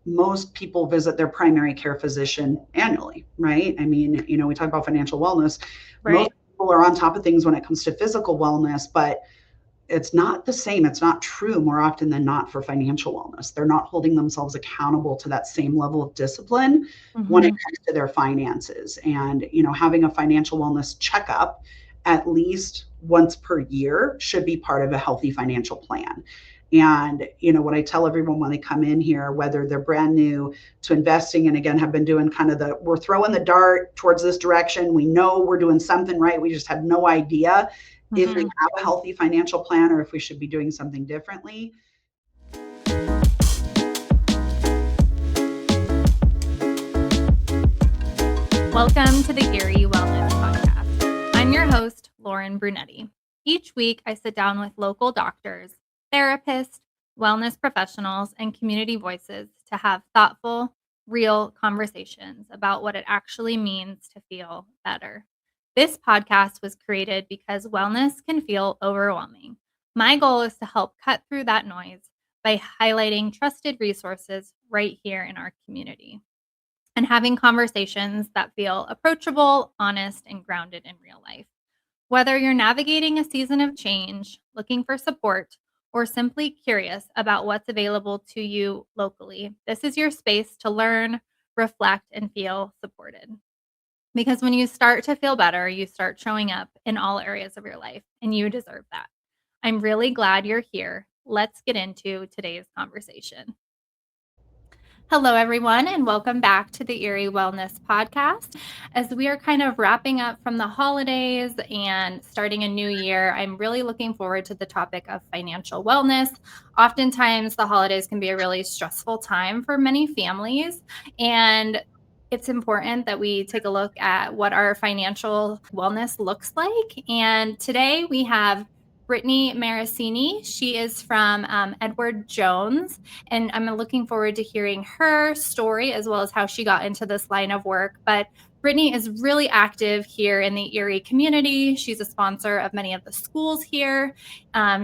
most people visit their primary care physician annually, right? I mean, we talk about financial wellness. Most Right. people are on top of things when it comes to physical wellness, but it's not the same. It's not true more often than not for financial wellness. They're not holding themselves accountable to that same level of discipline when it Mm-hmm. comes to their finances. And, having a financial wellness checkup at least once per year should be part of a healthy financial plan. And, what I tell everyone when they come in here, whether they're brand new to investing and again have been doing kind of we're throwing the dart towards this direction. We know we're doing something right. We just have no idea if we Mm-hmm. have a healthy financial plan or if we should be doing something differently. Welcome to the Erie Wellness Podcast. I'm your host, Lauren Brunetti. Each week, I sit down with local doctors, therapists, wellness professionals, and community voices to have thoughtful, real conversations about what it actually means to feel better. This podcast was created because wellness can feel overwhelming. My goal is to help cut through that noise by highlighting trusted resources right here in our community and having conversations that feel approachable, honest, and grounded in real life. Whether you're navigating a season of change, looking for support, or simply curious about what's available to you locally, this is your space to learn, reflect, and feel supported. Because when you start to feel better, you start showing up in all areas of your life, and you deserve that. I'm really glad you're here. Let's get into today's conversation. Hello, everyone, and welcome back to the Erie Wellness Podcast. As we are kind of wrapping up from the holidays and starting a new year, I'm really looking forward to the topic of financial wellness. Oftentimes, the holidays can be a really stressful time for many families, and it's important that we take a look at what our financial wellness looks like. And today we have Brittany Maracine. She is from Edward Jones, and I'm looking forward to hearing her story as well as how she got into this line of work. But Brittany is really active here in the Erie community. She's a sponsor of many of the schools here.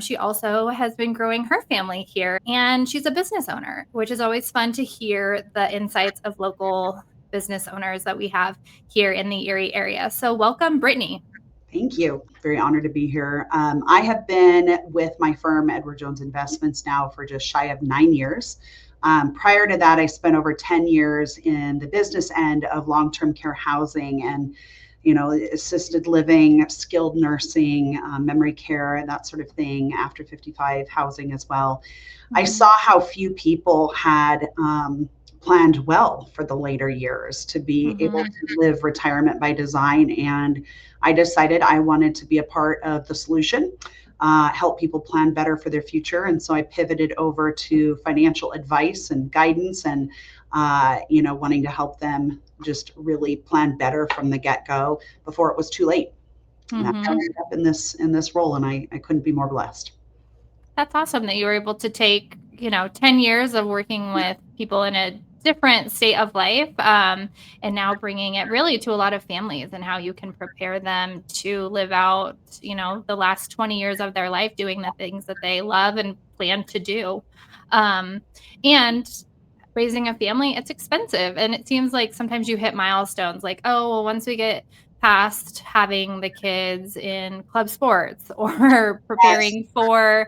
She also has been growing her family here, and she's a business owner, which is always fun to hear the insights of local business owners that we have here in the Erie area. So welcome, Brittany. Thank you. Very honored to be here. I have been with my firm, Edward Jones Investments, now for just shy of 9 years. Prior to that, I spent over 10 years in the business end of long-term care housing and, assisted living, skilled nursing, memory care, that sort of thing, after 55 housing as well. I saw how few people had planned well for the later years to be able to live retirement by design. And I decided I wanted to be a part of the solution, help people plan better for their future. And so I pivoted over to financial advice and guidance and, wanting to help them just really plan better from the get-go before it was too late. And that's how I ended up in this role. And I couldn't be more blessed. That's awesome that you were able to take, 10 years of working with people in a different state of life, and now bringing it really to a lot of families and how you can prepare them to live out, the last 20 years of their life doing the things that they love and plan to do. And raising a family, it's expensive. And it seems like sometimes you hit milestones like, oh, well, once we get past having the kids in club sports or Yes. preparing for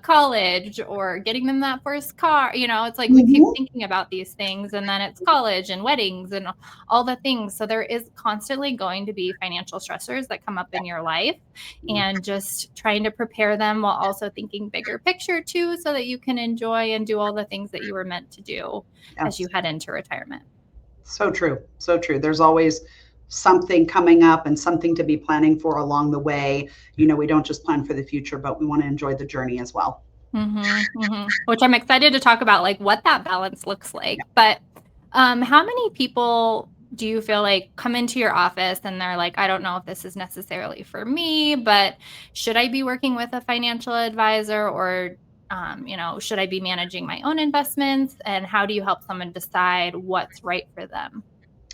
college or getting them that first car, it's like we keep Mhm. thinking about these things, and then it's college and weddings and all the things. So there is constantly going to be financial stressors that come up in your life, and just trying to prepare them while also thinking bigger picture too, so that you can enjoy and do all the things that you were meant to do as you Yes. head into retirement. So true. So true. There's always something coming up and something to be planning for along the way. We don't just plan for the future, but we want to enjoy the journey as well. Which I'm excited to talk about, like what that balance looks like. But how many people do you feel like come into your office and they're like, I don't know if this is necessarily for me, but should I be working with a financial advisor, or should I be managing my own investments? And how do you help someone decide what's right for them?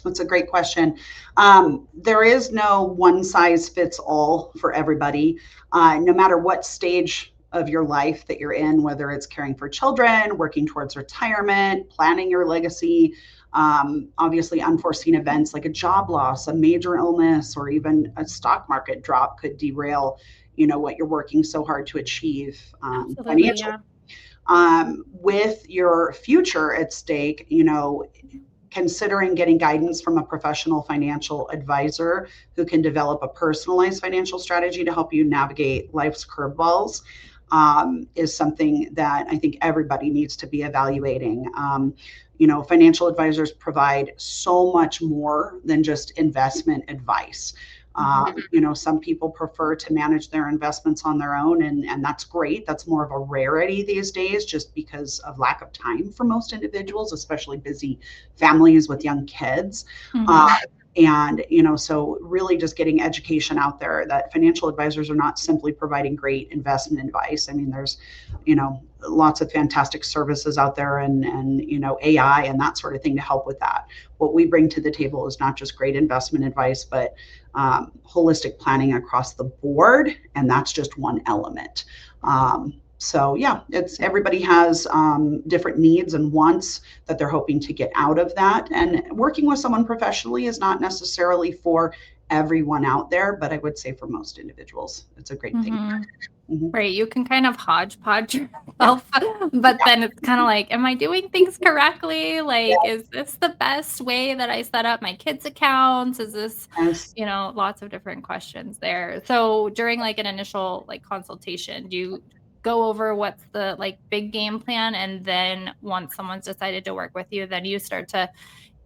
That's a great question. There is no one size fits all for everybody. No matter what stage of your life that you're in, whether it's caring for children, working towards retirement, planning your legacy, obviously unforeseen events like a job loss, a major illness, or even a stock market drop could derail, what you're working so hard to achieve Absolutely, financially. yeah. With your future at stake, considering getting guidance from a professional financial advisor who can develop a personalized financial strategy to help you navigate life's curveballs is something that I think everybody needs to be evaluating. Financial advisors provide so much more than just investment advice. Some people prefer to manage their investments on their own, and that's great. That's more of a rarity these days, just because of lack of time for most individuals, especially busy families with young kids. And, so really just getting education out there that financial advisors are not simply providing great investment advice. I mean, there's, lots of fantastic services out there and AI and that sort of thing to help with that. What we bring to the table is not just great investment advice, but holistic planning across the board. And that's just one element. So yeah, everybody has different needs and wants that they're hoping to get out of that. And working with someone professionally is not necessarily for everyone out there, but I would say for most individuals, it's a great thing. Right. You can kind of hodgepodge yourself, but then it's kind of like, am I doing things correctly? Like, is this the best way that I set up my kids' accounts? Is this, Yes. lots of different questions there. So during like an initial like consultation, do you go over what's the like big game plan? And then once someone's decided to work with you, then you start to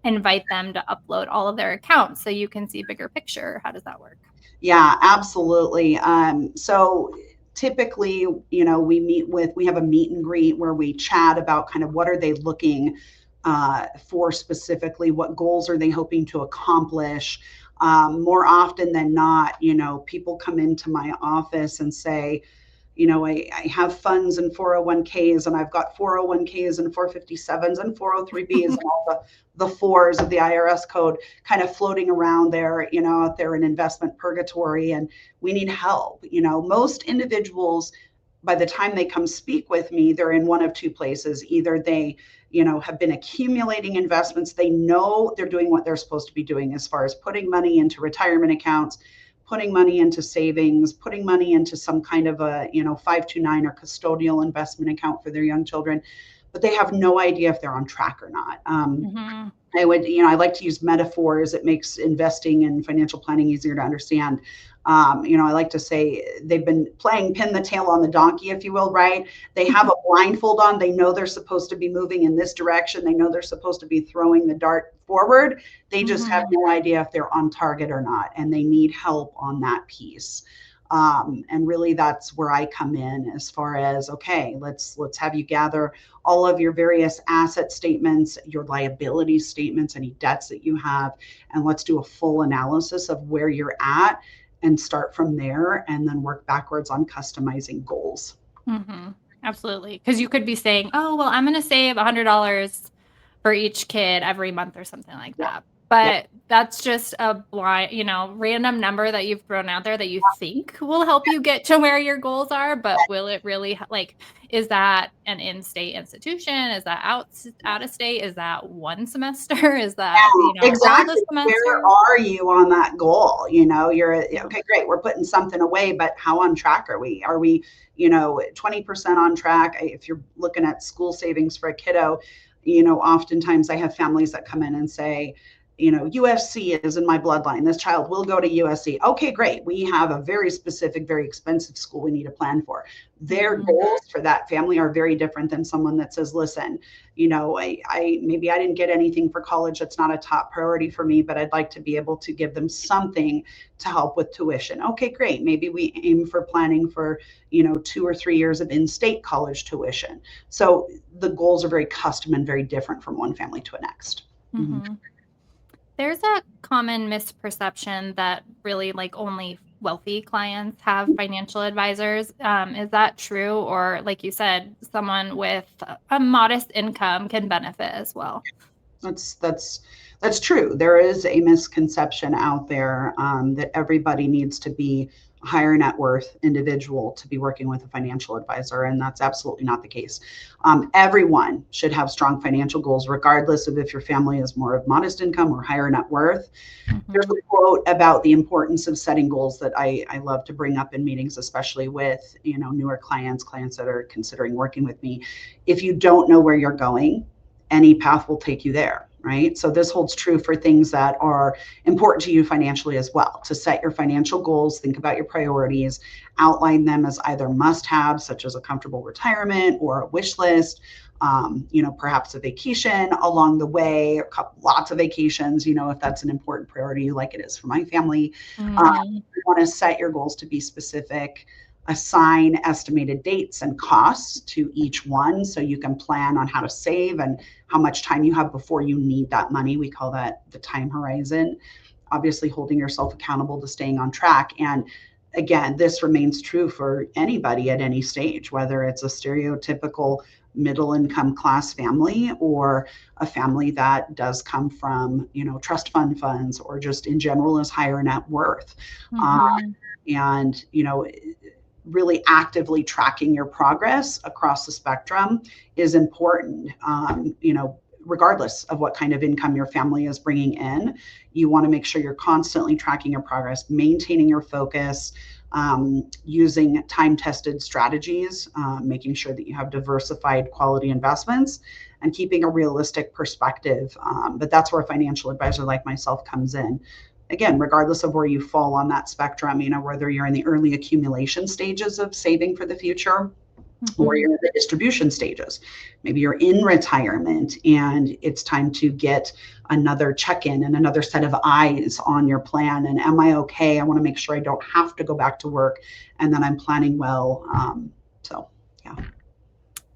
invite them to upload all of their accounts so you can see bigger picture. How does that work? Yeah, absolutely. So typically, we have a meet and greet where we chat about kind of what are they looking for specifically, what goals are they hoping to accomplish. More often than not, people come into my office and say, I have funds and 401ks, and I've got 401ks and 457s and 403bs and all the fours of the IRS code kind of floating around there, out there in investment purgatory, and we need help. Most individuals, by the time they come speak with me, they're in one of two places. Either they, have been accumulating investments. They know they're doing what they're supposed to be doing as far as putting money into retirement accounts, putting money into savings, putting money into some kind of a, 529 or custodial investment account for their young children, but they have no idea if they're on track or not. I like to use metaphors. It makes investing and financial planning easier to understand. I like to say they've been playing pin the tail on the donkey, if you will, right? They have a blindfold on. They know they're supposed to be moving in this direction. They know they're supposed to be throwing the dart forward. They just have no idea if they're on target or not, and they need help on that piece. And really that's where I come in as far as, okay, let's have you gather all of your various asset statements, your liability statements, any debts that you have, and let's do a full analysis of where you're at and start from there and then work backwards on customizing goals. Absolutely. Because you could be saying, oh, well, I'm going to save $100 for each kid every month or something like that. But that's just a blind, random number that you've thrown out there that you think will help you get to where your goals are. But will it really, is that an in-state institution? Is that out of state? Is that one semester? Is that, exactly. all the semester? Where are you on that goal? You're okay, great. We're putting something away, but how on track are we? Are we, 20% on track? If you're looking at school savings for a kiddo, oftentimes I have families that come in and say, USC is in my bloodline. This child will go to USC. Okay, great. We have a very specific, very expensive school we need to plan for. Their goals for that family are very different than someone that says, listen, maybe I didn't get anything for college. That's not a top priority for me, but I'd like to be able to give them something to help with tuition. Okay, great. Maybe we aim for planning for, 2 or 3 years of in-state college tuition. So the goals are very custom and very different from one family to the next. There's a common misperception that really only wealthy clients have financial advisors. Is that true? Or like you said, someone with a modest income can benefit as well? That's true. There is a misconception out there that everybody needs to be higher net worth individual to be working with a financial advisor, and that's absolutely not the case. Everyone should have strong financial goals, regardless of if your family is more of modest income or higher net worth. There's a quote about the importance of setting goals that I love to bring up in meetings, especially with newer clients that are considering working with me. If you don't know where you're going, any path will take you there. Right? So this holds true for things that are important to you financially as well. To set your financial goals, think about your priorities, outline them as either must-haves, such as a comfortable retirement or a wish list, perhaps a vacation along the way, lots of vacations, if that's an important priority like it is for my family. You want to set your goals to be specific. Assign estimated dates and costs to each one so you can plan on how to save and how much time you have before you need that money. We call that the time horizon. Obviously, holding yourself accountable to staying on track. And again, this remains true for anybody at any stage, whether it's a stereotypical middle income class family or a family that does come from, trust fund funds or just in general is higher net worth. Really actively tracking your progress across the spectrum is important. Regardless of what kind of income your family is bringing in, you want to make sure you're constantly tracking your progress, maintaining your focus, using time-tested strategies, making sure that you have diversified quality investments, and keeping a realistic perspective. But that's where a financial advisor like myself comes in. Again, regardless of where you fall on that spectrum, whether you're in the early accumulation stages of saving for the future or you're in the distribution stages. Maybe you're in retirement and it's time to get another check-in and another set of eyes on your plan. And am I okay? I want to make sure I don't have to go back to work and that I'm planning well. Yeah.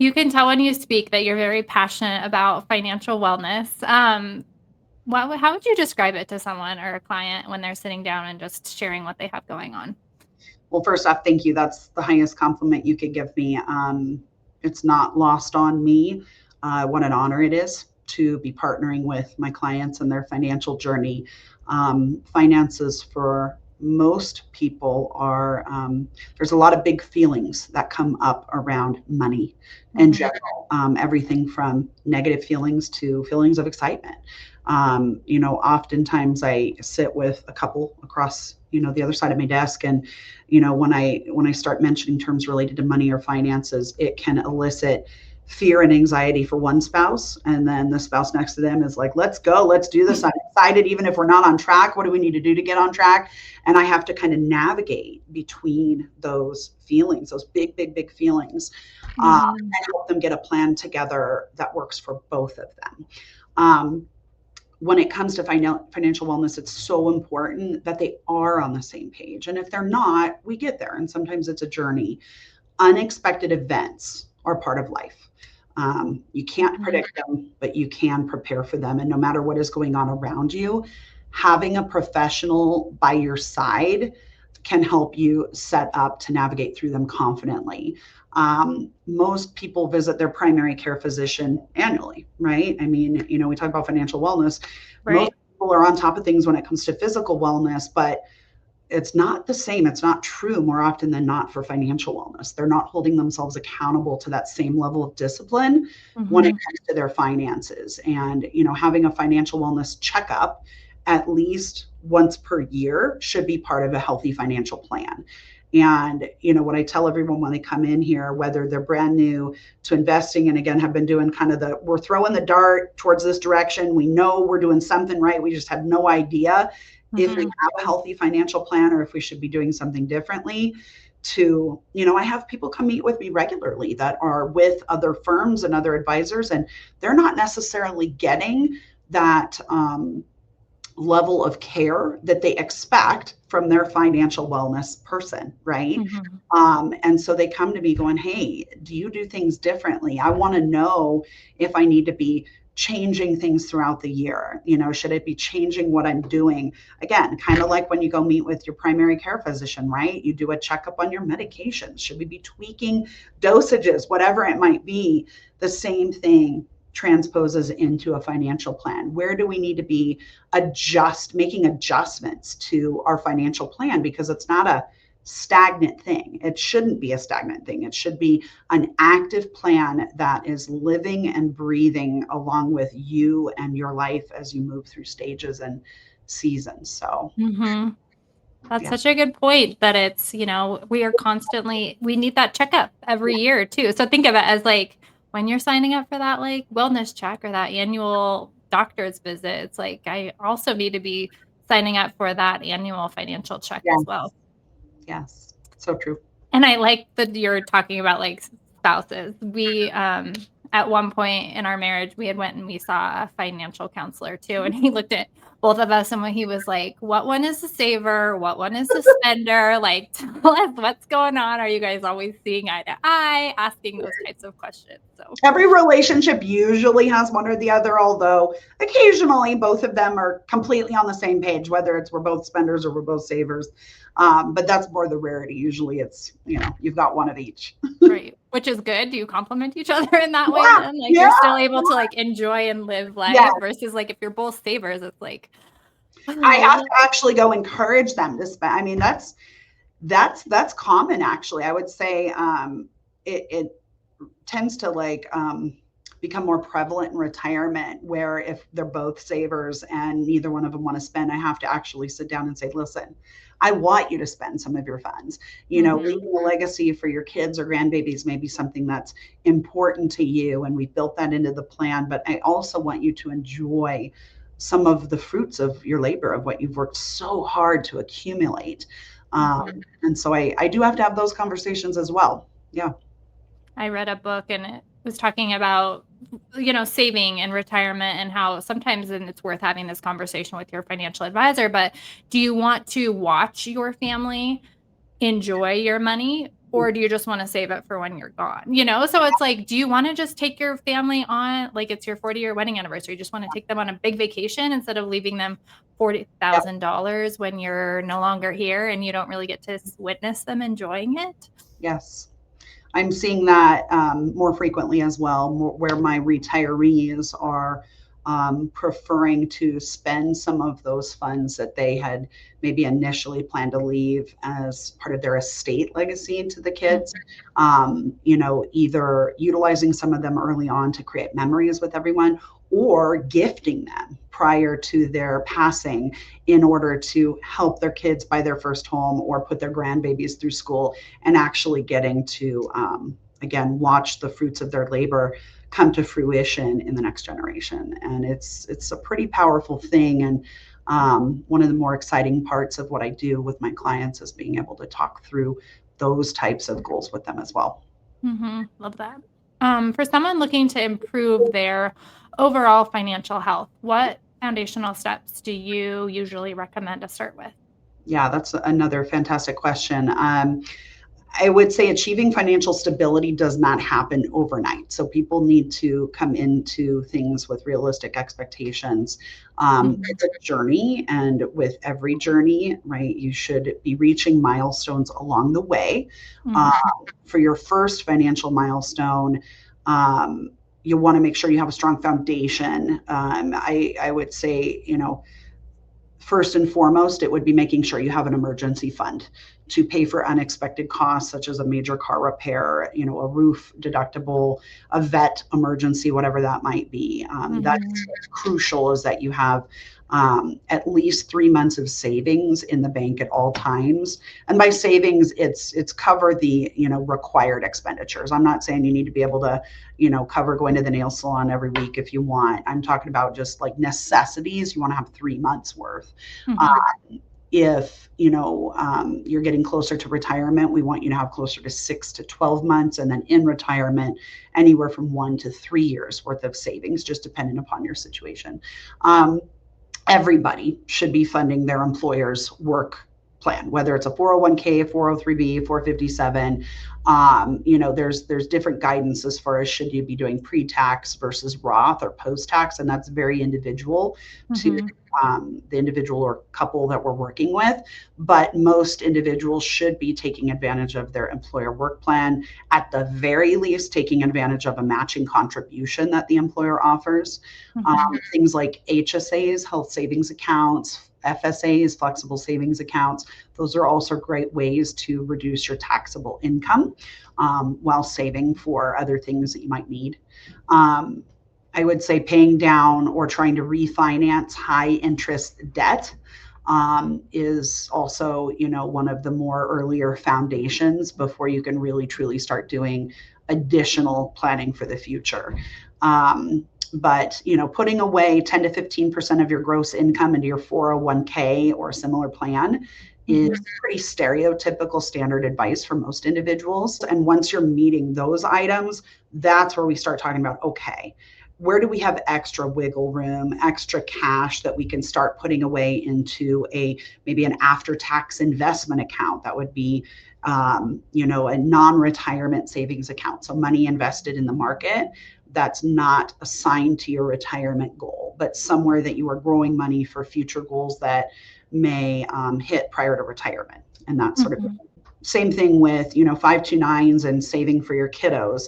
You can tell when you speak that you're very passionate about financial wellness. How would you describe it to someone or a client when they're sitting down and just sharing what they have going on? Well, first off, thank you. That's the highest compliment you could give me. It's not lost on me what an honor it is to be partnering with my clients and their financial journey. Finances for most people are, there's a lot of big feelings that come up around money in general, everything from negative feelings to feelings of excitement. Oftentimes I sit with a couple across, the other side of my desk. And, when I start mentioning terms related to money or finances, it can elicit fear and anxiety for one spouse. And then the spouse next to them is like, let's go, let's do this. I'm excited. Even if we're not on track, what do we need to do to get on track? And I have to kind of navigate between those feelings, those big, big, big feelings, and help them get a plan together that works for both of them. When it comes to financial wellness, it's so important that they are on the same page. And if they're not, we get there. And sometimes it's a journey. Unexpected events are part of life. You can't predict them, but you can prepare for them. And no matter what is going on around you, having a professional by your side can help you set up to navigate through them confidently. Most people visit their primary care physician annually, right? We talk about financial wellness. Right. Most people are on top of things when it comes to physical wellness, but it's not the same. It's not true more often than not for financial wellness. They're not holding themselves accountable to that same level of discipline when it comes to their finances. And, having a financial wellness checkup at least once per year should be part of a healthy financial plan. And, what I tell everyone when they come in here, whether they're brand new to investing and again, have been doing kind of we're throwing the dart towards this direction. We know we're doing something right. We just have no idea if we have a healthy financial plan or if we should be doing something differently. I have people come meet with me regularly that are with other firms and other advisors, and they're not necessarily getting that level of care that they expect from their financial wellness person, right? And so they come to me going, hey, do you do things differently? I want to know if I need to be changing things throughout the year. Should I be changing what I'm doing? Again, kind of like when you go meet with your primary care physician, right? You do a checkup on your medications. Should we be tweaking dosages, whatever it might be? The same thing transposes into a financial plan. Where do we need to be making adjustments to our financial plan? Because it's not a stagnant thing. It shouldn't be a stagnant thing. It should be an active plan that is living and breathing along with you and your life as you move through stages and seasons. So That's such a good point, that it's, we need that checkup every year too. So think of it as like when you're signing up for that like wellness check or that annual doctor's visit, it's like I also need to be signing up for that annual financial check as well. Yes, so true. And I like that you're talking about like spouses. We at one point in our marriage, we had went and we saw a financial counselor too, and he looked at both of us and he was like, what one is the saver? What one is the spender? Like, tell us what's going on. Are you guys always seeing eye to eye, asking those types of questions? So every relationship usually has one or the other, although occasionally both of them are completely on the same page, whether it's we're both spenders or we're both savers. But that's more the rarity. Usually it's, you've got one of each. Right. Which is good. Do you complement each other in that way then? Like you're still able to like enjoy and live life versus like if you're both savers, it's like I have to actually go encourage them to spend. I mean, that's common actually. I would say it tends to like become more prevalent in retirement, where if they're both savers and neither one of them want to spend, I have to actually sit down and say, listen, I want you to spend some of your funds. Leaving a legacy for your kids or grandbabies may be something that's important to you, and we've built that into the plan. But I also want you to enjoy some of the fruits of your labor, of what you've worked so hard to accumulate. And so I do have to have those conversations as well. Yeah. I read a book and it was talking about, saving and retirement and how sometimes it's worth having this conversation with your financial advisor. But do you want to watch your family enjoy your money, or do you just want to save it for when you're gone? So it's like, do you want to just take your family on, like it's your 40-year wedding anniversary, you just want to take them on a big vacation instead of leaving them $40,000 when you're no longer here and you don't really get to witness them enjoying it? Yes. I'm seeing that more frequently as well, where my retirees are preferring to spend some of those funds that they had maybe initially planned to leave as part of their estate legacy to the kids, either utilizing some of them early on to create memories with everyone, or gifting them prior to their passing in order to help their kids buy their first home or put their grandbabies through school, and actually getting to, again, watch the fruits of their labor come to fruition in the next generation. And it's a pretty powerful thing. And one of the more exciting parts of what I do with my clients is being able to talk through those types of goals with them as well. Love that. For someone looking to improve their overall financial health, what foundational steps do you usually recommend to start with? Yeah, that's another fantastic question. I would say achieving financial stability does not happen overnight. So people need to come into things with realistic expectations. It's a journey, and with every journey, right, you should be reaching milestones along the way. For your first financial milestone, you want to make sure you have a strong foundation. I would say, first and foremost, it would be making sure you have an emergency fund to pay for unexpected costs, such as a major car repair, a roof deductible, a vet emergency, whatever that might be. That's crucial, is that you have at least 3 months of savings in the bank at all times. And by savings, it's cover the, required expenditures. I'm not saying you need to be able to, cover going to the nail salon every week if you want. I'm talking about just like necessities. You want to have 3 months worth. If, you're getting closer to retirement, we want you to have closer to 6 to 12 months. And then in retirement, anywhere from 1 to 3 years worth of savings, just depending upon your situation. Everybody should be funding their employer's work plan, whether it's a 401k, a 403b, 457. There's different guidance as far as should you be doing pre-tax versus Roth or post-tax, and that's very individual to the individual or couple that we're working with. But most individuals should be taking advantage of their employer work plan, at the very least taking advantage of a matching contribution that the employer offers. Things like HSAs, health savings accounts, FSAs, flexible savings accounts. Those are also great ways to reduce your taxable income while saving for other things that you might need. I would say paying down or trying to refinance high interest debt is also, one of the more earlier foundations before you can really truly start doing additional planning for the future. But putting away 10 to 15% of your gross income into your 401k or a similar plan is pretty stereotypical standard advice for most individuals. And once you're meeting those items, that's where we start talking about, okay, where do we have extra wiggle room, extra cash that we can start putting away into maybe an after-tax investment account that would be, a non-retirement savings account. So money invested in the market that's not assigned to your retirement goal, but somewhere that you are growing money for future goals that may hit prior to retirement. And that's sort of same thing with, 529s and saving for your kiddos.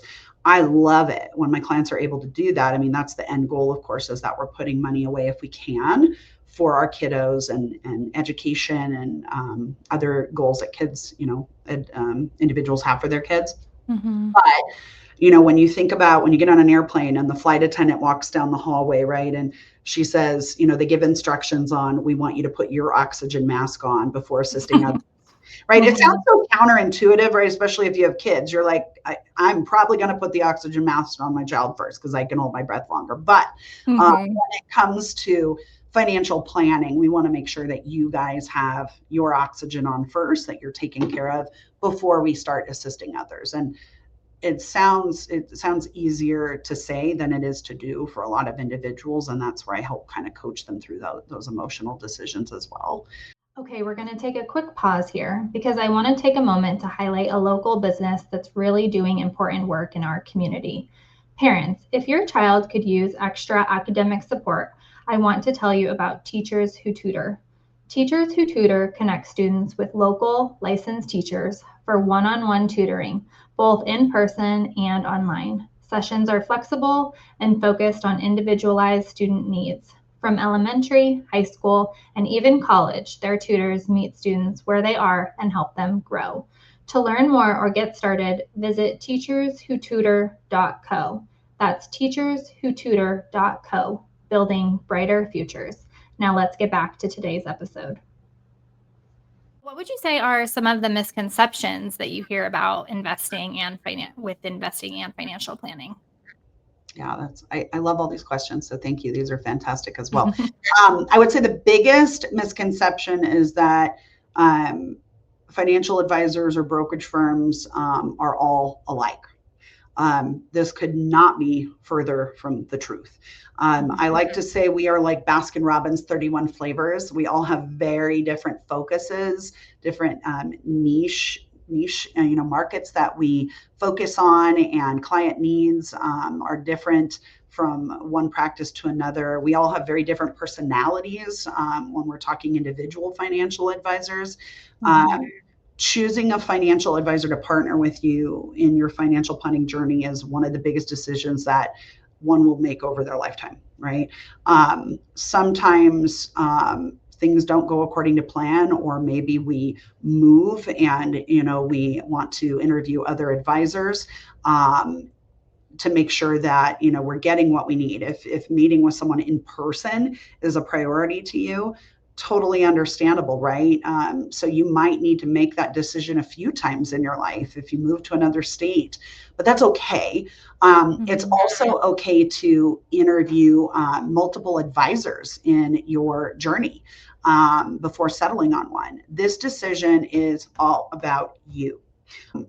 I love it when my clients are able to do that. I mean, that's the end goal, of course, is that we're putting money away if we can for our kiddos and education and other goals that kids, individuals have for their kids. But, when you think about when you get on an airplane and the flight attendant walks down the hallway, right? And she says, they give instructions on, we want you to put your oxygen mask on before assisting others. Right. It sounds so counterintuitive, right? Especially if you have kids, you're like, I'm probably going to put the oxygen mask on my child first because I can hold my breath longer. But when it comes to financial planning, we want to make sure that you guys have your oxygen on first, that you're taken care of before we start assisting others. And it sounds easier to say than it is to do for a lot of individuals. And that's where I help kind of coach them through those emotional decisions as well. Okay, we're going to take a quick pause here because I want to take a moment to highlight a local business that's really doing important work in our community. Parents, if your child could use extra academic support, I want to tell you about Teachers Who Tutor. Teachers Who Tutor connect students with local licensed teachers for one-on-one tutoring, both in person and online. Sessions are flexible and focused on individualized student needs. From elementary, high school, and even college, their tutors meet students where they are and help them grow. To learn more or get started, visit teacherswhotutor.co. That's teacherswhotutor.co, building brighter futures. Now let's get back to today's episode. What would you say are some of the misconceptions that you hear about investing and financial planning? Yeah, I love all these questions. So thank you. These are fantastic as well. I would say the biggest misconception is that financial advisors or brokerage firms are all alike. This could not be further from the truth. I like to say we are like Baskin Robbins 31 flavors. We all have very different focuses, different niche markets that we focus on, and client needs are different from one practice to another. We all have very different personalities when we're talking individual financial advisors. Choosing a financial advisor to partner with you in your financial planning journey is one of the biggest decisions that one will make over their lifetime, right? Sometimes things don't go according to plan, or maybe we move and, we want to interview other advisors to make sure that, we're getting what we need. If meeting with someone in person is a priority to you, totally understandable, right? So you might need to make that decision a few times in your life if you move to another state, but that's okay. It's also okay to interview multiple advisors in your journey before settling on one. This decision is all about you.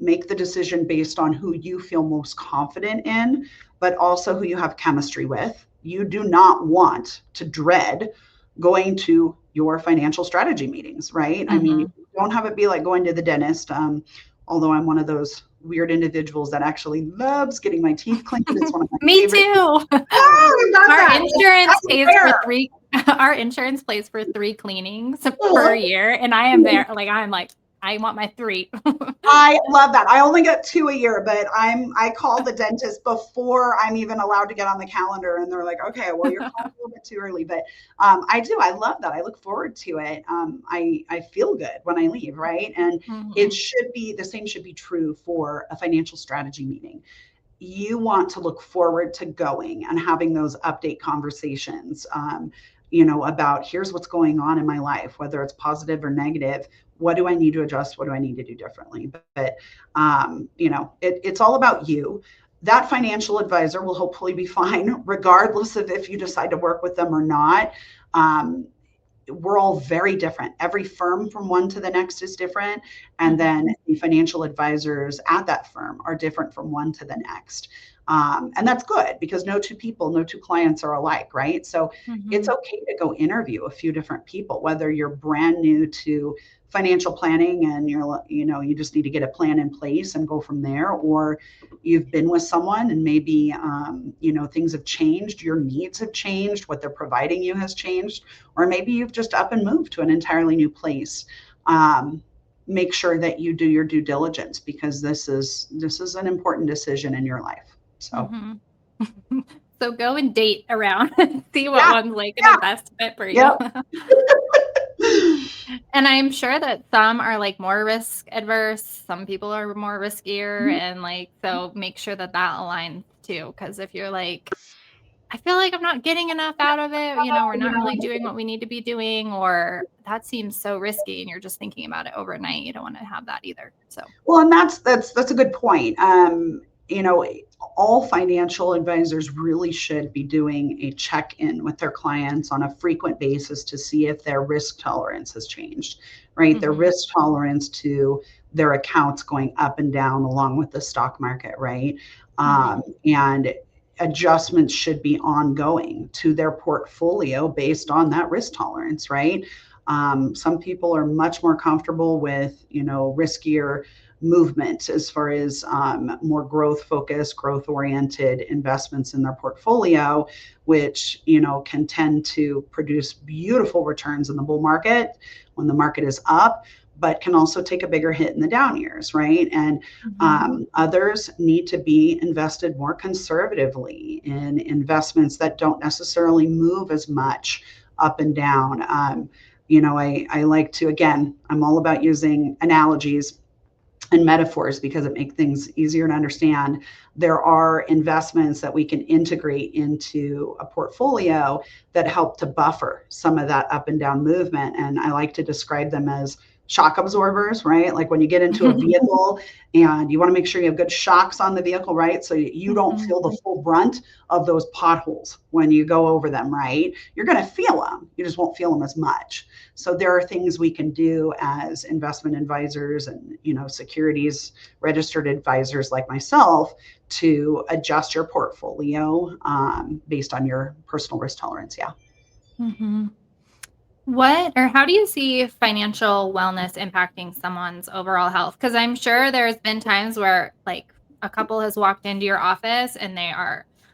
Make the decision based on who you feel most confident in, but also who you have chemistry with. You do not want to dread going to your financial strategy meetings, right? I mean, you don't have it be like going to the dentist. Although I'm one of those weird individuals that actually loves getting my teeth cleaned. It's one of my Me favorite. too. Our insurance pays for 3 cleanings per year, and I am there. I'm like, I want my 3. I love that. I only get 2 a year, but I call the dentist before I'm even allowed to get on the calendar, and they're like, okay, well, you're calling a little bit too early, but I love that. I look forward to it. I feel good when I leave, right? And it should be the same should be true for a financial strategy meeting. You want to look forward to going and having those update conversations, about here's what's going on in my life, whether it's positive or negative. What do I need to adjust? What do I need to do differently? But it's all about you. That financial advisor will hopefully be fine, regardless of if you decide to work with them or not. We're all very different. Every firm from one to the next is different. And then the financial advisors at that firm are different from one to the next. And that's good because no two clients are alike, right? So it's okay to go interview a few different people, whether you're brand new to financial planning and you just need to get a plan in place and go from there, or you've been with someone and maybe things have changed, your needs have changed, what they're providing you has changed, or maybe you've just up and moved to an entirely new place. Make sure that you do your due diligence because this is an important decision in your life. So so go and date around and see what one's like the best fit for you. Yep. And I'm sure that some are like more risk adverse. Some people are more riskier. And so make sure that aligns too. Because if you're like, I feel like I'm not getting enough out of it, we're not really doing what we need to be doing, or that seems so risky and you're just thinking about it overnight. You don't want to have that either. So, well, and that's a good point. All financial advisors really should be doing a check-in with their clients on a frequent basis to see if their risk tolerance has changed, right? Their risk tolerance to their accounts going up and down along with the stock market, right? And adjustments should be ongoing to their portfolio based on that risk tolerance, right? Some people are much more comfortable with, riskier movement as far as more growth-focused, growth-oriented investments in their portfolio, which, can tend to produce beautiful returns in the bull market when the market is up, but can also take a bigger hit in the down years, right? And others need to be invested more conservatively in investments that don't necessarily move as much up and down. I like to, again, I'm all about using analogies and metaphors because it makes things easier to understand. There are investments that we can integrate into a portfolio that help to buffer some of that up and down movement. And I like to describe them as shock absorbers, right? Like when you get into a vehicle and you want to make sure you have good shocks on the vehicle, right? So you don't feel the full brunt of those potholes when you go over them, right? You're going to feel them. You just won't feel them as much. So there are things we can do as investment advisors and, securities registered advisors like myself to adjust your portfolio based on your personal risk tolerance. Yeah. How do you see financial wellness impacting someone's overall health? Because I'm sure there's been times where a couple has walked into your office and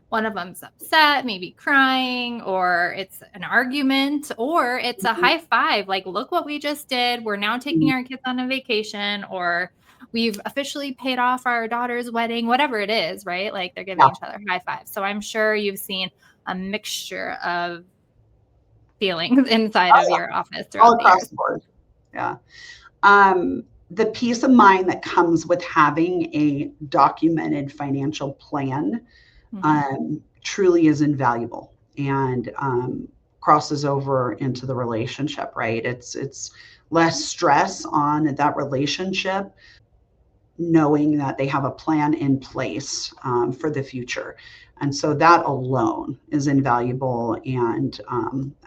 one of them's upset, maybe crying, or it's an argument, or it's a high five. Like, look what we just did. We're now taking our kids on a vacation, or we've officially paid off our daughter's wedding, whatever it is, right? Like they're giving each other high fives. So I'm sure you've seen a mixture of feelings inside of your office all across the board. Yeah. The peace of mind that comes with having a documented financial plan truly is invaluable and crosses over into the relationship, right? It's less stress on that relationship, knowing that they have a plan in place for the future. And so that alone is invaluable and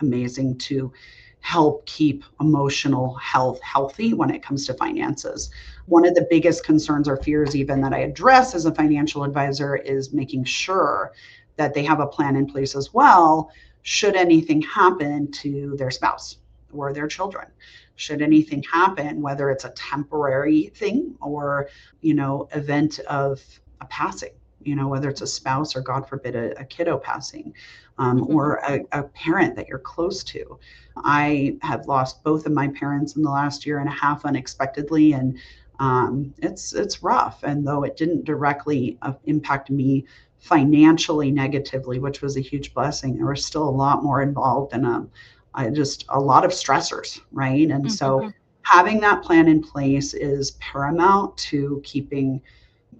amazing to help keep emotional health healthy when it comes to finances. One of the biggest concerns or fears even that I address as a financial advisor is making sure that they have a plan in place as well, should anything happen to their spouse or their children. Should anything happen, whether it's a temporary thing or, event of a passing, whether it's a spouse or God forbid, a kiddo passing, Mm-hmm. or a parent that you're close to. I have lost both of my parents in the last year and a half unexpectedly, and it's rough. And though it didn't directly impact me financially negatively, which was a huge blessing, there was still a lot more involved, and just a lot of stressors, right? And so Mm-hmm. having that plan in place is paramount to keeping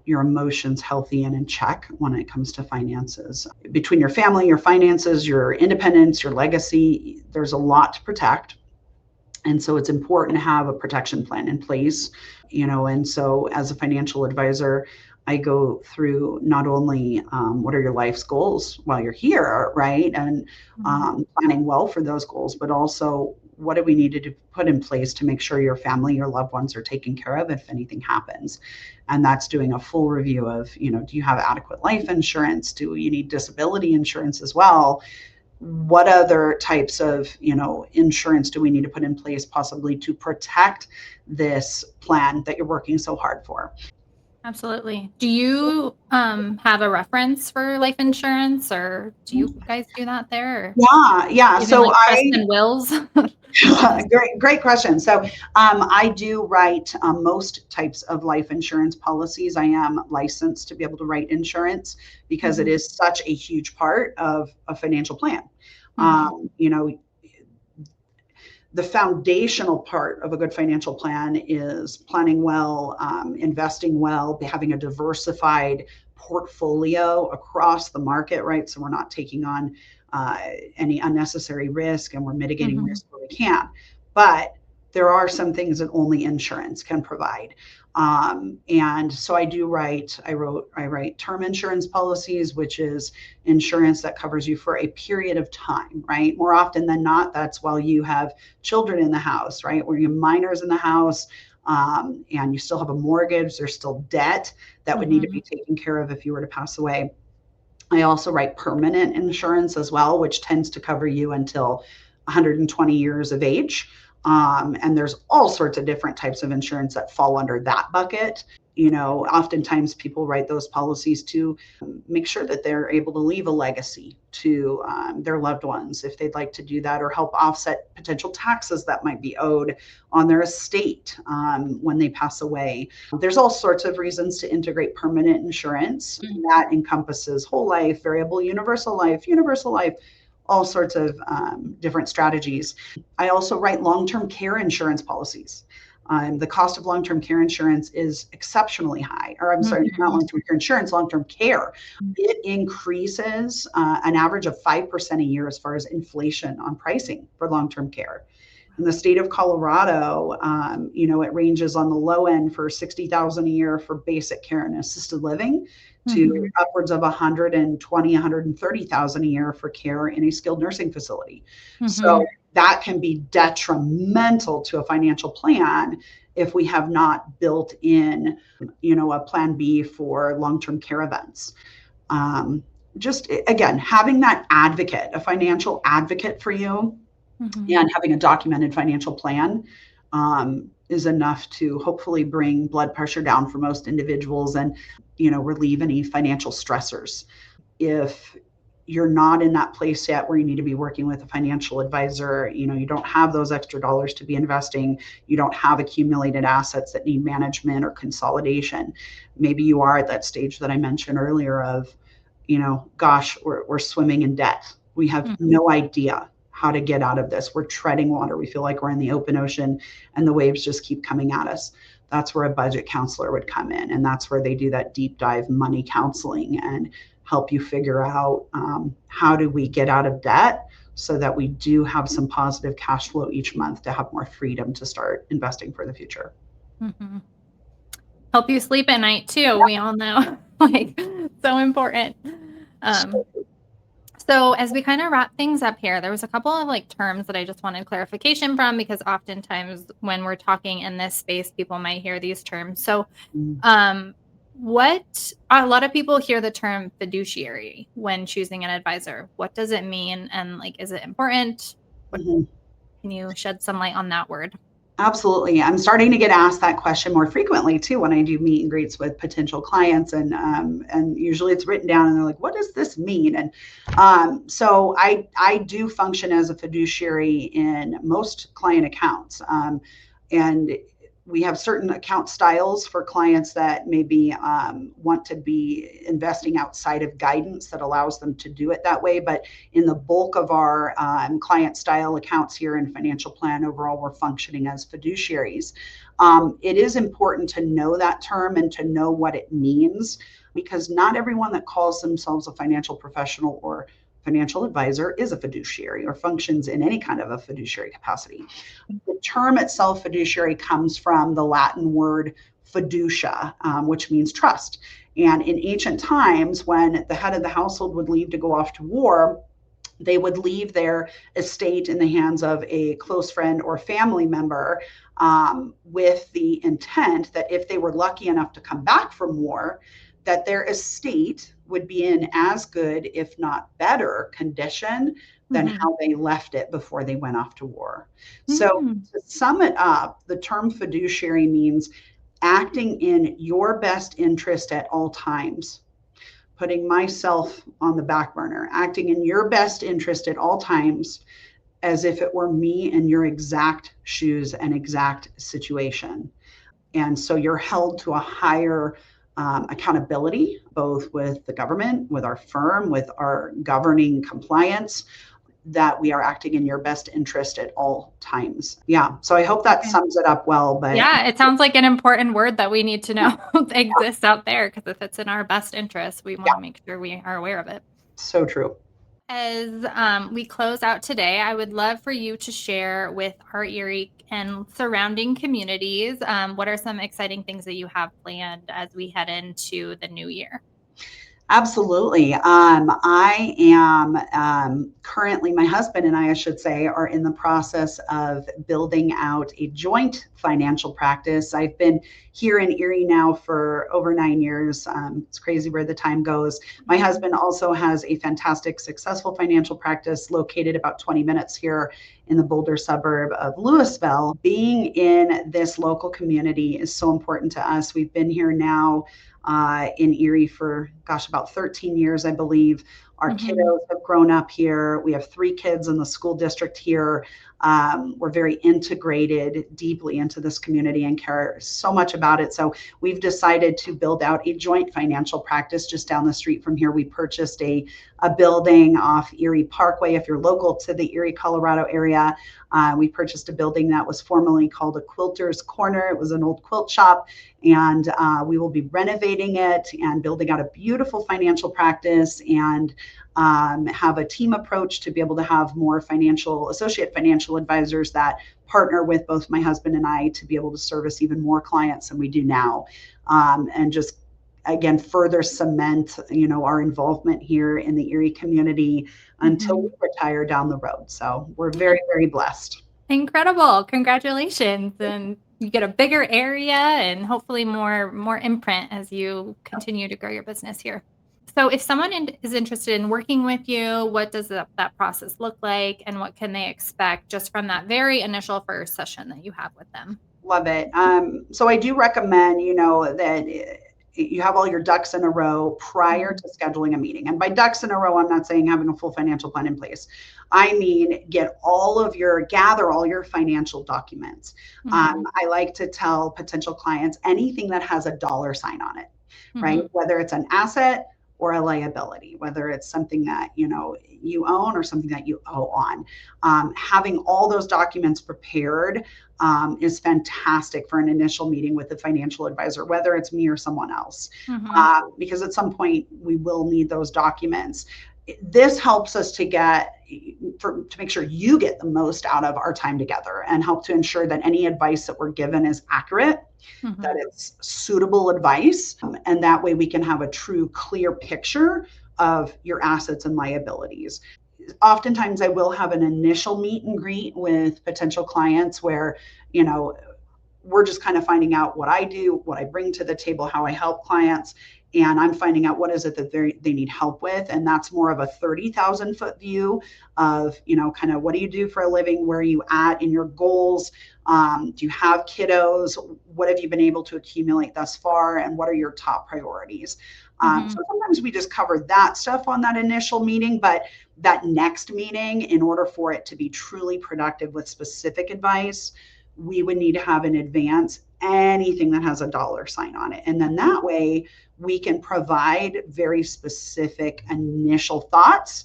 your emotions healthy and in check when it comes to finances. Between your family, your finances, your independence, your legacy, there's a lot to protect. And so it's important to have a protection plan in place, and so as a financial advisor, I go through not only what are your life's goals while you're here, right? And planning well for those goals, but also what do we need to put in place to make sure your family, your loved ones are taken care of if anything happens. And that's doing a full review of, do you have adequate life insurance? Do you need disability insurance as well? What other types of insurance do we need to put in place possibly to protect this plan that you're working so hard for? Absolutely. Do you have a reference for life insurance, or do you guys do that there? Yeah. Even So like trust and wills? great question. So I do write most types of life insurance policies. I am licensed to be able to write insurance because it is such a huge part of a financial plan. The foundational part of a good financial plan is planning well, investing well, having a diversified portfolio across the market, right? So we're not taking on any unnecessary risk, and we're mitigating risk where we can. But there are some things that only insurance can provide. And so I write term insurance policies, which is insurance that covers you for a period of time, right? More often than not, that's while you have children in the house, right? Where you have minors in the house, and you still have a mortgage, there's still debt that would need to be taken care of if you were to pass away. I also write permanent insurance as well, which tends to cover you until 120 years of age. And there's all sorts of different types of insurance that fall under that bucket. Oftentimes people write those policies to make sure that they're able to leave a legacy to their loved ones if they'd like to do that, or help offset potential taxes that might be owed on their estate when they pass away. There's all sorts of reasons to integrate permanent insurance. That encompasses whole life, variable universal life, all sorts of different strategies. I also write long-term care insurance policies. The cost of long-term care insurance is exceptionally high, or I'm sorry, not long-term care insurance, long-term care. It increases an average of 5% a year as far as inflation on pricing for long-term care. In the state of Colorado, it ranges on the low end for $60,000 a year for basic care and assisted living, to upwards of $120,000, $130,000 a year for care in a skilled nursing facility. So that can be detrimental to a financial plan if we have not built in, a plan B for long-term care events. Just again, having that advocate, a financial advocate for you, and having a documented financial plan is enough to hopefully bring blood pressure down for most individuals and, relieve any financial stressors. If you're not in that place yet where you need to be working with a financial advisor, you don't have those extra dollars to be investing, you don't have accumulated assets that need management or consolidation. Maybe you are at that stage that I mentioned earlier of, gosh, we're swimming in debt. We have no idea how to get out of this. We're treading water. We feel like we're in the open ocean and the waves just keep coming at us. That's where a budget counselor would come in. And that's where they do that deep dive money counseling and help you figure out how do we get out of debt so that we do have some positive cash flow each month to have more freedom to start investing for the future. Help you sleep at night too. We all know, so important. So as we kind of wrap things up here, there was a couple of terms that I just wanted clarification from, because oftentimes when we're talking in this space, people might hear these terms. So what a lot of people hear the term fiduciary when choosing an advisor. What does it mean? And is it important? Can you shed some light on that word? Absolutely. I'm starting to get asked that question more frequently too when I do meet and greets with potential clients, and usually it's written down, and they're like, "What does this mean?" And so I do function as a fiduciary in most client accounts, and we have certain account styles for clients that maybe want to be investing outside of guidance that allows them to do it that way. But in the bulk of our client style accounts here in financial plan, overall, we're functioning as fiduciaries. It is important to know that term and to know what it means, because not everyone that calls themselves a financial professional or financial advisor is a fiduciary or functions in any kind of a fiduciary capacity. The term itself, fiduciary, comes from the Latin word fiducia, which means trust. And in ancient times, when the head of the household would leave to go off to war, they would leave their estate in the hands of a close friend or family member, with the intent that if they were lucky enough to come back from war, that their estate would be in as good, if not better, condition than how they left it before they went off to war. So to sum it up, the term fiduciary means acting in your best interest at all times, putting myself on the back burner, acting in your best interest at all times, as if it were me in your exact shoes and exact situation. And so you're held to a higher accountability, both with the government, with our firm, with our governing compliance, that we are acting in your best interest at all times. Yeah. So I hope that sums it up well. But yeah, it sounds like an important word that we need to know exists out there, because if it's in our best interest, we want to make sure we are aware of it. So true. As we close out today, I would love for you to share with our Erie and surrounding communities, what are some exciting things that you have planned as we head into the new year? Absolutely. I am currently, my husband and I should say, are in the process of building out a joint financial practice. I've been here in Erie now for over 9 years. It's crazy where the time goes. My husband also has a fantastic, successful financial practice located about 20 minutes here in the Boulder suburb of Louisville. Being in this local community is so important to us. We've been here now in Erie for, about 13 years, I believe. Our kiddos have grown up here. We have 3 kids in the school district here. We're very integrated deeply into this community and care so much about it. So we've decided to build out a joint financial practice just down the street from here. We purchased a building off Erie Parkway. If you're local to the Erie, Colorado area, we purchased a building that was formerly called a Quilter's Corner. It was an old quilt shop, and we will be renovating it and building out a beautiful financial practice, and have a team approach to be able to have more associate financial advisors that partner with both my husband and I to be able to service even more clients than we do now, and just again further cement our involvement here in the Erie community until we retire down the road. So we're very, very blessed. Incredible. Congratulations. And you get a bigger area and hopefully more imprint as you continue to grow your business here. So if someone is interested in working with you, what does that process look like, and what can they expect just from that very initial first session that you have with them? Love it. So I do recommend, that you have all your ducks in a row prior to scheduling a meeting. And by ducks in a row, I'm not saying having a full financial plan in place. I mean, gather all your financial documents. I like to tell potential clients anything that has a dollar sign on it, right? Whether it's an asset or a liability, whether it's something that you own or something that you owe on. Having all those documents prepared is fantastic for an initial meeting with a financial advisor, whether it's me or someone else, because at some point we will need those documents. This helps us to make sure you get the most out of our time together, and help to ensure that any advice that we're given is accurate, that it's suitable advice, and that way we can have a true, clear picture of your assets and liabilities. Oftentimes I will have an initial meet and greet with potential clients where, we're just kind of finding out what I do, what I bring to the table, how I help clients. and I'm finding out what is it that they need help with. And that's more of a 30,000 foot view of, kind of what do you do for a living? Where are you at in your goals? Do you have kiddos? What have you been able to accumulate thus far? And what are your top priorities? So sometimes we just cover that stuff on that initial meeting, but that next meeting, in order for it to be truly productive with specific advice, we would need to have in advance anything that has a dollar sign on it. And then that way we can provide very specific initial thoughts.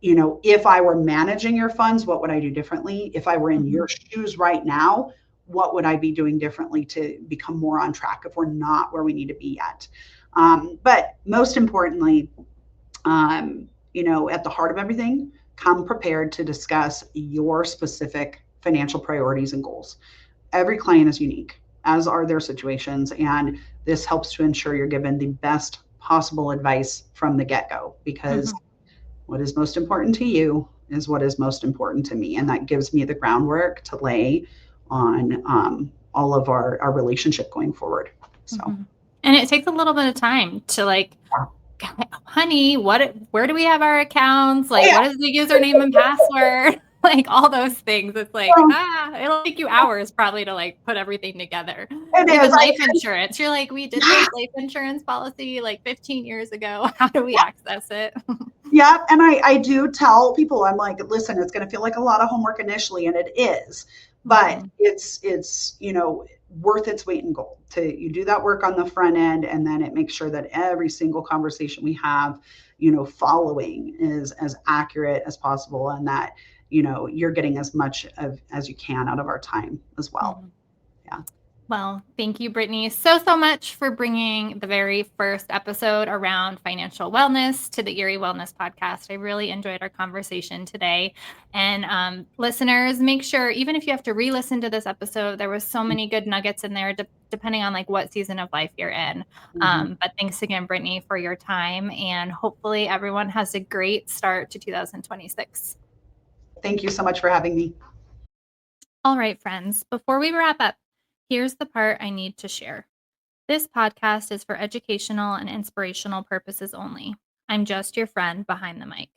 If I were managing your funds, what would I do differently? If I were in your shoes right now, what would I be doing differently to become more on track if we're not where we need to be yet? But most importantly, at the heart of everything, come prepared to discuss your specific financial priorities and goals. Every client is unique, as are their situations, and this helps to ensure you're given the best possible advice from the get-go, because what is most important to you is what is most important to me, and that gives me the groundwork to lay on all of our relationship going forward. So, and it takes a little bit of time to honey, where do we have our accounts? What is the username and password? All those things. It's it'll take you hours probably to put everything together. Even life insurance. You're we did this life insurance policy 15 years ago. How do we access it? Yeah. And I do tell people, I'm listen, it's going to feel like a lot of homework initially, and it is, but it's worth its weight in gold. You do that work on the front end, and then it makes sure that every single conversation we have, following is as accurate as possible, and that you're getting as much as you can out of our time as well. Yeah. Well, thank you, Brittany, so much for bringing the very first episode around financial wellness to the Erie Wellness Podcast. I really enjoyed our conversation today. And listeners, make sure, even if you have to re-listen to this episode, there was so many good nuggets in there, depending on what season of life you're in. But thanks again, Brittany, for your time. And hopefully everyone has a great start to 2026. Thank you so much for having me. All right, friends, before we wrap up, here's the part I need to share. This podcast is for educational and inspirational purposes only. I'm just your friend behind the mic.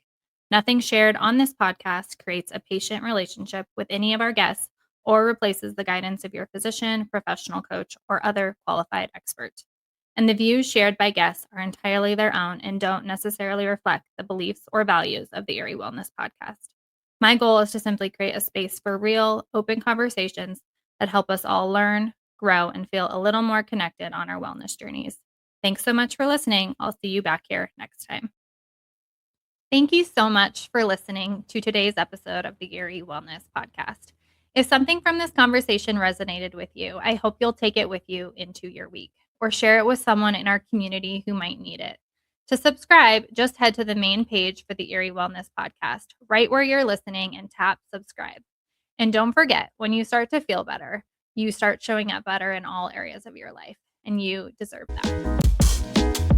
Nothing shared on this podcast creates a patient relationship with any of our guests or replaces the guidance of your physician, professional coach, or other qualified expert. And the views shared by guests are entirely their own and don't necessarily reflect the beliefs or values of the Erie Wellness Podcast. My goal is to simply create a space for real, open conversations that help us all learn, grow, and feel a little more connected on our wellness journeys. Thanks so much for listening. I'll see you back here next time. Thank you so much for listening to today's episode of the Erie Wellness Podcast. If something from this conversation resonated with you, I hope you'll take it with you into your week or share it with someone in our community who might need it. To subscribe, just head to the main page for the Erie Wellness Podcast, right where you're listening, and tap subscribe. And don't forget, when you start to feel better, you start showing up better in all areas of your life, and you deserve that.